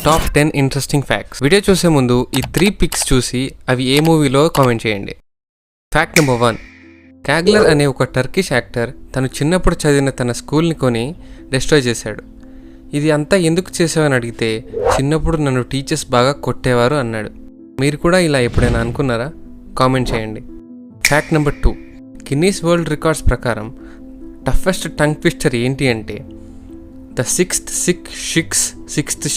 Top 10 interesting facts. Video చూసే ముందు ఈ 3 పిక్స్ చూసి అవి ఏ మూవీలో కామెంట్ చేయండి. Fact number 1. క్యాగ్లర్ అనే ఒక టర్కిష్ యాక్టర్ తను చిన్నప్పుడు చదివిన తన స్కూల్ని కొని డిస్ట్రాయ్ చేశాడు. ఇది అంతా ఎందుకు చేసావని అడిగితే చిన్నప్పుడు నన్ను టీచర్స్ బాగా కొట్టేవారు అన్నాడు. మీరు కూడా ఇలా ఎప్పుడైనా అనుకున్నారా? కామెంట్ చేయండి. Fact number 2. Guinness world records ప్రకారం టఫెస్ట్ టంగ్ ట్విస్టర్ ఏంటి అంటే ద సిక్స్త్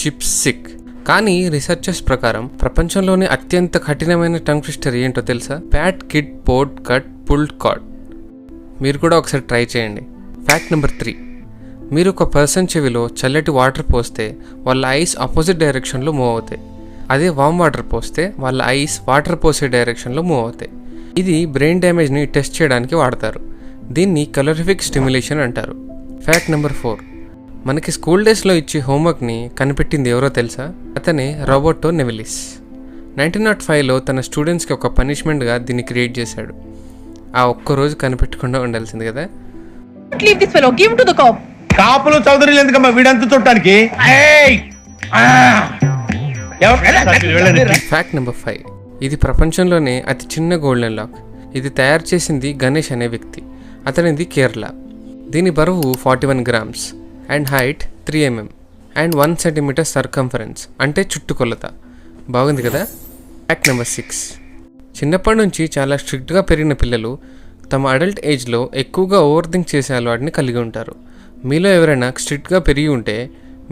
షిప్ సిక్. కానీ రీసెర్చర్స్ ప్రకారం ప్రపంచంలోనే అత్యంత కఠినమైన టంగ్ ట్విస్టర్ ఏంటో తెలుసా? Pad kid poured curd pulled cod. మీరు కూడా ఒకసారి ట్రై చేయండి. Fact number 3. మీరు ఒక పర్సన్ చెవిలో చల్లటి వాటర్ పోస్తే వాళ్ళ ఐస్ ఆపోజిట్ డైరెక్షన్లో మూవ్ అవుతాయి. అదే వామ్ వాటర్ పోస్తే వాళ్ళ ఐస్ వాటర్ పోసే డైరెక్షన్లో మూవ్ అవుతాయి. ఇది బ్రెయిన్ డ్యామేజ్ని టెస్ట్ చేయడానికి వాడతారు. దీన్ని కలరిఫిక్ స్టిమ్యులేషన్ అంటారు. Fact number 4. మనకి స్కూల్ డేస్లో ఇచ్చే హోంవర్క్ని కనిపెట్టింది ఎవరో తెలుసా? అతనే రోబర్టో నెవిలిస్. 1905లో తన స్టూడెంట్స్కి ఒక పనిష్మెంట్గా దీన్ని క్రియేట్ చేశాడు. ఆ ఒక్కరోజు కనిపెట్టకుండా ఉండాల్సింది కదా. కాపులు చౌదరులు ఎందుకమ్మా వీడంతా చూడటానికి. Fact number 5. ఇది ప్రపంచంలోనే అతి చిన్న గోల్డెన్ లాక్. ఇది తయారు చేసింది గణేష్ అనే వ్యక్తి. అతనిది కేరళ. దీని బరువు 41 grams and height 3 mm and 1 centimeter circumference, అంటే చుట్టుకొలత. బాగుంది కదా. Fact number 6. చిన్నప్పటి నుంచి చాలా స్ట్రిక్ట్గా పెరిగిన పిల్లలు తమ అడల్ట్ ఏజ్లో ఎక్కువగా ఓవర్ థింక్ చేసే అలవాటుని కలిగి ఉంటారు. మీలో ఎవరైనా స్ట్రిక్ట్గా పెరిగి ఉంటే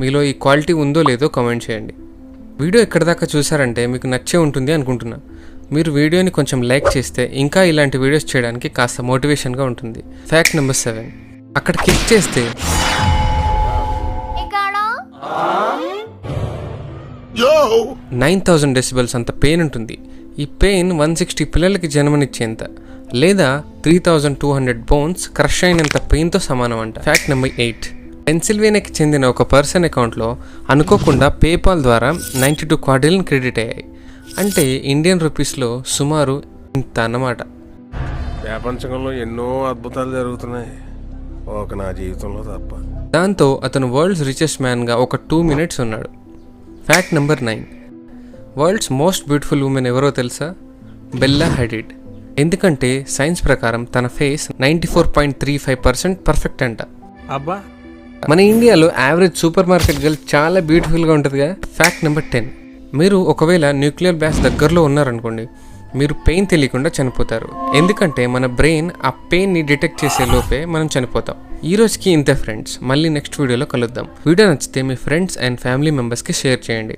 మీలో ఈ క్వాలిటీ ఉందో లేదో కామెంట్ చేయండి. వీడియో ఎక్కడి దాకా చూసారంటే మీకు నచ్చే ఉంటుంది అనుకుంటున్నా. మీరు వీడియోని కొంచెం లైక్ చేస్తే ఇంకా ఇలాంటి వీడియోస్ చేయడానికి కాస్త మోటివేషన్గా ఉంటుంది. Fact number 7. అక్కడ క్లిక్ చేస్తే 9000 డెసిబెల్స్ అంత పెయిన్ ఉంటుంది. ఈ పెయిన్ 160 పిల్లలకి జన్మనిచ్చేంత లేదా 3200 బోన్స్ క్రష్ అయినంత పెయిన్తో సమానం అంట. Fact number 8. పెన్సిల్వేనియాకి చెందిన ఒక పర్సన్ అకౌంట్లో అనుకోకుండా పేపాల్ ద్వారా 92 క్వాడ్రిలియన్ క్రెడిట్ అయ్యాయి. అంటే ఇండియన్ రూపీస్లో సుమారు ఇంత అన్నమాట. ప్రపంచంలో ఎన్నో అద్భుతాలు జరుగుతున్నాయి, ఒక నా జీవితంలో తప్ప. దాంతో అతను వరల్డ్స్ రిచెస్ట్ మ్యాన్గా ఒక 2 minutes ఉన్నాడు. Fact number 9. World's most beautiful women ఎవరో తెలుసా? బెల్లా హడిడ్. ఎందుకంటే సైన్స్ ప్రకారం తన ఫేస్ 94.35% పర్ఫెక్ట్ అంట. అబ్బా, మన ఇండియాలో యావరేజ్ సూపర్ మార్కెట్ గర్ల్ చాలా బ్యూటిఫుల్గా ఉంటుందిగా. Fact number 10. మీరు ఒకవేళ న్యూక్లియర్ బ్లాస్ట్ దగ్గరలో ఉన్నారనుకోండి, మీరు పెయిన్ తెలియకుండా చనిపోతారు. ఎందుకంటే మన బ్రెయిన్ ఆ పెయిన్ని డిటెక్ట్ చేసే లోపే మనం చనిపోతాం. ఈ రోజుకి ఇంతే ఫ్రెండ్స్. మళ్ళీ నెక్స్ట్ వీడియోలో కలుద్దాం. వీడియో నచ్చితే మీ ఫ్రెండ్స్ అండ్ ఫ్యామిలీ మెంబర్స్కి షేర్ చేయండి.